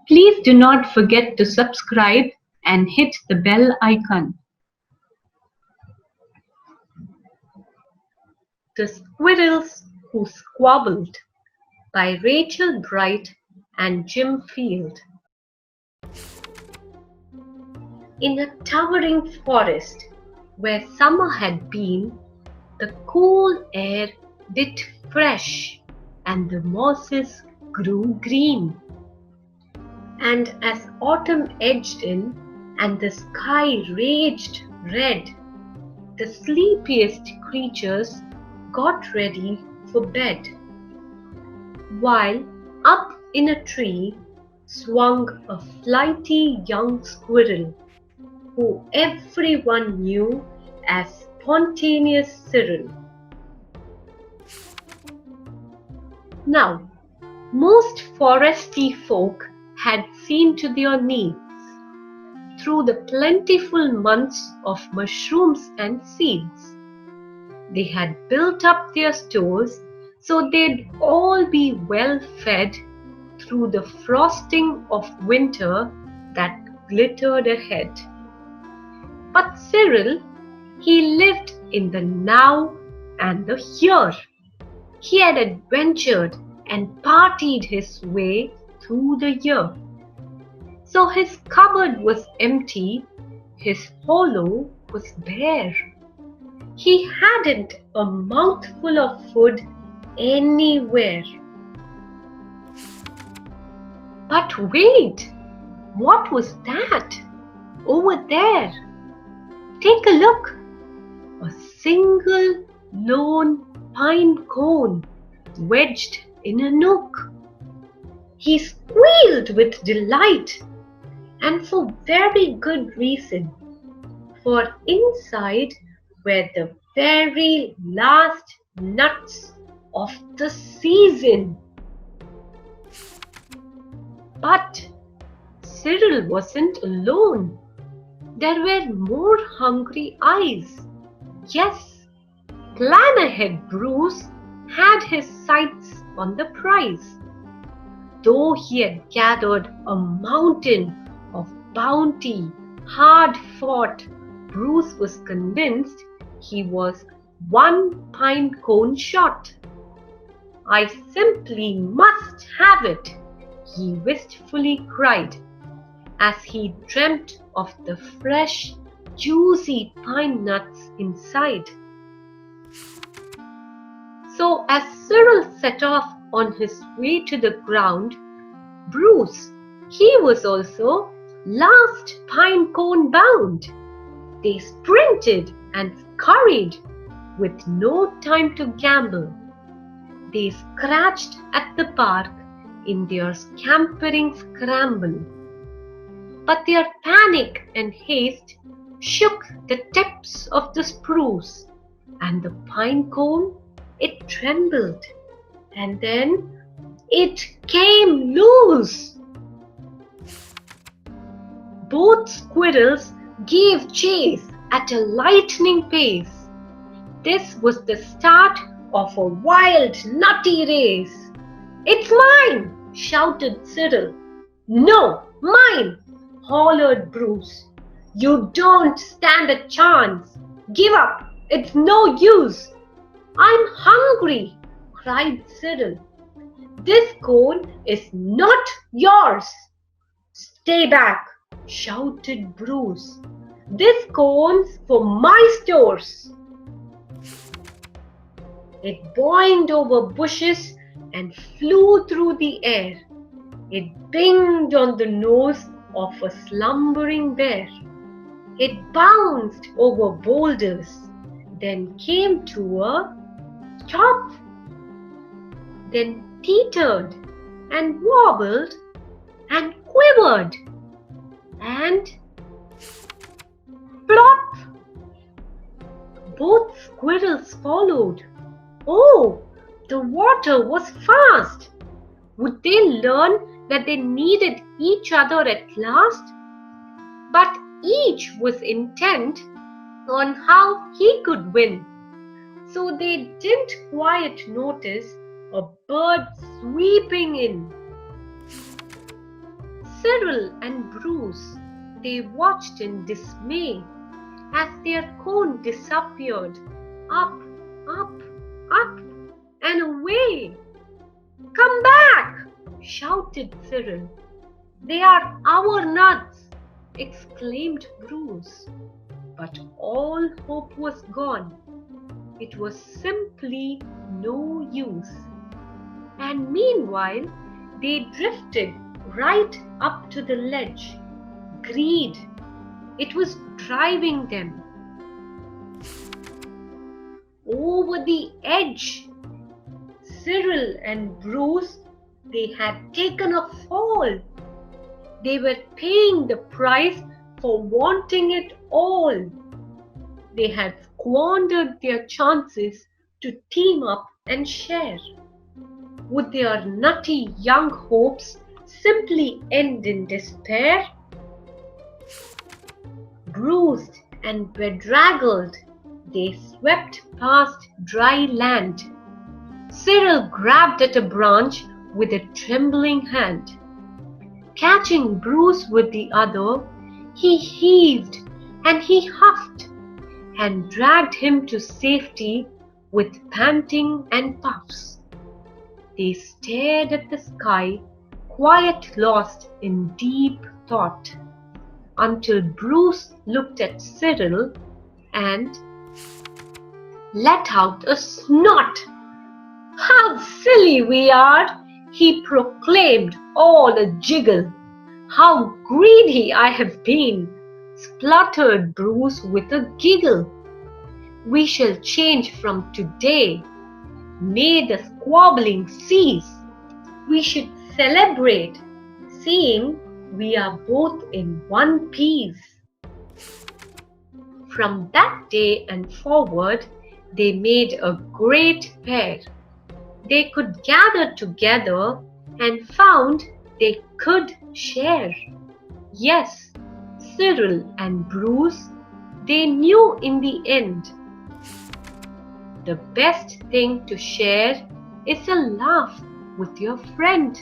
Please do not forget to subscribe and hit the bell icon. The Squirrels Who Squabbled by Rachel Bright and Jim Field. In a towering forest where summer had been, the cool air bit fresh and the mosses grew green. And as autumn edged in and the sky raged red, the sleepiest creatures got ready for bed. While up in a tree swung a flighty young squirrel, who everyone knew as Spontaneous Cyril. Now, most foresty folk had seen to their needs through the plentiful months of mushrooms and seeds. They had built up their stores so they'd all be well fed through the frosting of winter that glittered ahead. But Cyril, he lived in the now and the here. He had adventured and partied his way through the year. So his cupboard was empty, his hollow was bare. He hadn't a mouthful of food anywhere. But wait, what was that over there? Take a look. A single lone pine cone wedged in a nook. He squealed with delight, and for very good reason, for inside were the very last nuts of the season. But Cyril wasn't alone. There were more hungry eyes. Yes, plan ahead Bruce had his sights on the prize. Though he had gathered a mountain of bounty, hard fought, Bruce was convinced he was one pine cone short. I simply must have it, he wistfully cried, as he dreamt of the fresh, juicy pine nuts inside. So as Cyril set off on his way to the ground, Bruce, he was also last pine cone bound. They sprinted and scurried with no time to gamble. They scratched at the bark in their scampering scramble. But their panic and haste shook the tips of the spruce, and the pine cone, it trembled, and then it came loose. Both squirrels gave chase at a lightning pace. This was the start of a wild, nutty race. "It's mine!" shouted Cyril. "No, mine!" hollered Bruce. "You don't stand a chance. Give up. It's no use." "I'm hungry," cried Cyril. "This cone is not yours." "Stay back," shouted Bruce. "This cone's for my stores." It boinged over bushes and flew through the air. It binged on the nose of a slumbering bear. It bounced over boulders, then came to a stop, then teetered and wobbled and quivered and plop. Both squirrels followed. Oh, the water was fast. Would they learn that they needed each other at last? But each was intent on how he could win. So they didn't quite notice a bird sweeping in. Cyril and Bruce, they watched in dismay as their cone disappeared. Up, up, up, and away. "Come back!" shouted Cyril. "They are our nuts!" exclaimed Bruce. But all hope was gone. It was simply no use. And meanwhile, they drifted right up to the ledge. Greed, it was driving them. Over the edge, Cyril and Bruce, they had taken a fall. They were paying the price for wanting it all. They had squandered their chances to team up and share. Would their nutty young hopes simply end in despair? Bruised and bedraggled, they swept past dry land. Cyril grabbed at a branch with a trembling hand. Catching Bruce with the other, he heaved and he huffed and dragged him to safety with panting and puffs. They stared at the sky, quite lost in deep thought, until Bruce looked at Cyril and let out a snort. "How silly we are!" he proclaimed, all a jiggle. "How greedy I have been!" spluttered Bruce with a giggle. "We shall change from today. May the squabbling cease. We should celebrate, seeing we are both in one piece." From that day and forward, they made a great pair. They could gather together and found they could share. Yes, Cyril and Bruce, they knew in the end, the best thing to share is a laugh with your friend.